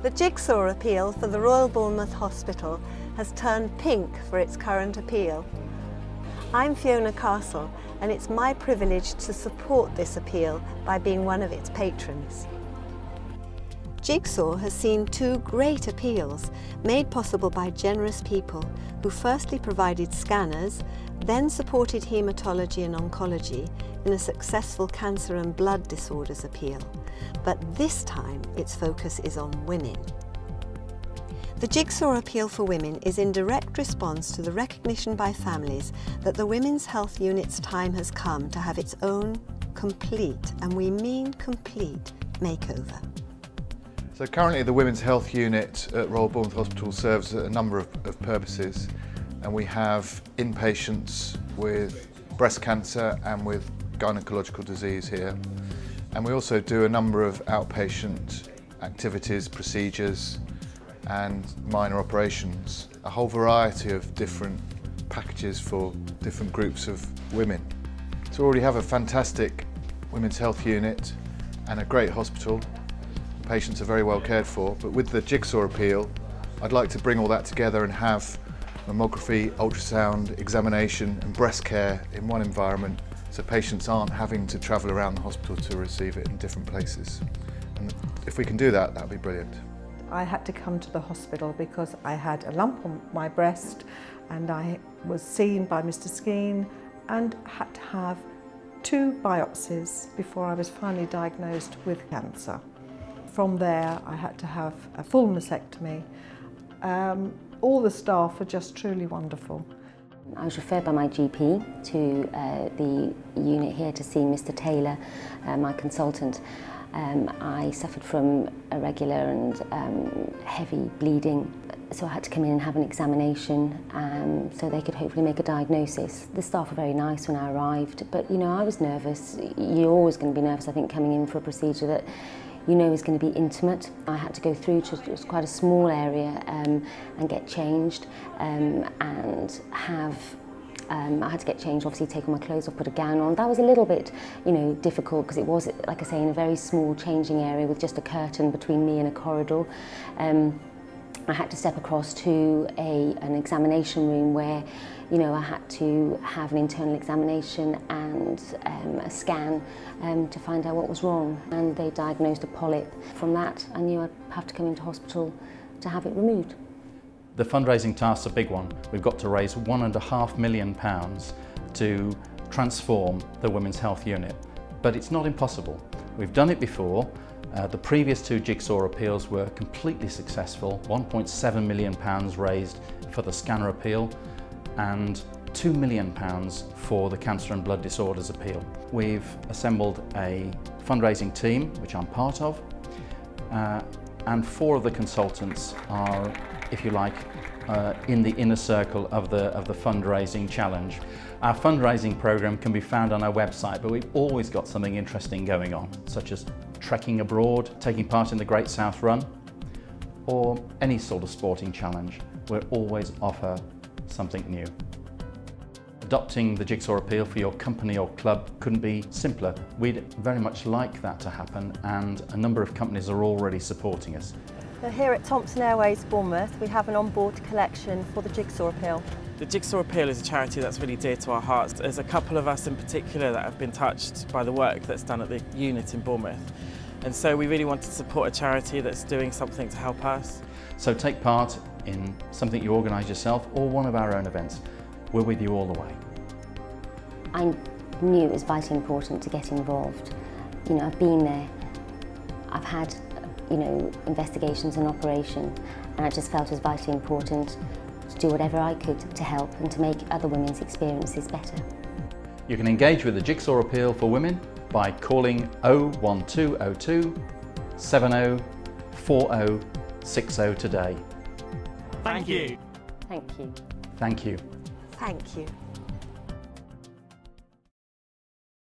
The Jigsaw appeal for the Royal Bournemouth Hospital has turned pink for its current appeal. I'm Fiona Castle, and it's my privilege to support this appeal by being one of its patrons. Jigsaw has seen two great appeals made possible by generous people who firstly provided scanners, then supported haematology and oncology in a successful cancer and blood disorders appeal. But this time its focus is on women. The Jigsaw appeal for women is in direct response to the recognition by families that the Women's Health Unit's time has come to have its own complete, and we mean complete, makeover. So currently the Women's Health Unit at Royal Bournemouth Hospital serves a number of purposes, and we have inpatients with breast cancer and with gynecological disease here. And we also do a number of outpatient activities, procedures and minor operations. A whole variety of different packages for different groups of women. So we already have a fantastic Women's Health Unit and a great hospital. Patients are very well cared for, but with the Jigsaw appeal, I'd like to bring all that together and have mammography, ultrasound, examination and breast care in one environment, so patients aren't having to travel around the hospital to receive it in different places. And if we can do that, that'd be brilliant. I had to come to the hospital because I had a lump on my breast, and I was seen by Mr. Skeen and had to have 2 biopsies before I was finally diagnosed with cancer. From there, I had to have a full mastectomy. All the staff are just truly wonderful. I was referred by my GP to the unit here to see Mr. Taylor, my consultant. I suffered from irregular and heavy bleeding, so I had to come in and have an examination so they could hopefully make a diagnosis. The staff were very nice when I arrived, but you know, I was nervous. You're always going to be nervous, I think, coming in for a procedure that you know is going to be intimate. I had to go through to just quite a small area and get changed and have I had to get changed, obviously take all my clothes off, put a gown on. That was a little bit, you know, difficult because it was, like I say, in a very small changing area with just a curtain between me and a corridor. I had to step across to an examination room where, you know, I had to have an internal examination and a scan to find out what was wrong. And they diagnosed a polyp. From that, I knew I'd have to come into hospital to have it removed. The fundraising task's a big one. We've got to raise £1.5 million to transform the Women's Health Unit. But it's not impossible. We've done it before. The previous 2 Jigsaw appeals were completely successful. £1.7 million raised for the scanner appeal and £2 million for the cancer and blood disorders appeal. We've assembled a fundraising team, which I'm part of, and 4 of the consultants are, if you like, in the inner circle of the fundraising challenge. Our fundraising program can be found on our website, but we've always got something interesting going on, such as trekking abroad, taking part in the Great South Run, or any sort of sporting challenge. We'll always offer something new. Adopting the Jigsaw appeal for your company or club couldn't be simpler. We'd very much like that to happen, and a number of companies are already supporting us. So here at Thomson Airways Bournemouth, we have an onboard collection for the Jigsaw appeal. The Jigsaw appeal is a charity that's really dear to our hearts. There's a couple of us in particular that have been touched by the work that's done at the unit in Bournemouth. And so we really wanted to support a charity that's doing something to help us. So take part in something you organise yourself or one of our own events. We're with you all the way. I knew it was vitally important to get involved. You know, I've been there. I've had, you know, investigations and operation, and I just felt it was vitally important to do whatever I could to help and to make other women's experiences better. You can engage with the Jigsaw appeal for women by calling 01202 70 40 60 today. Thank you. Thank you. Thank you. Thank you.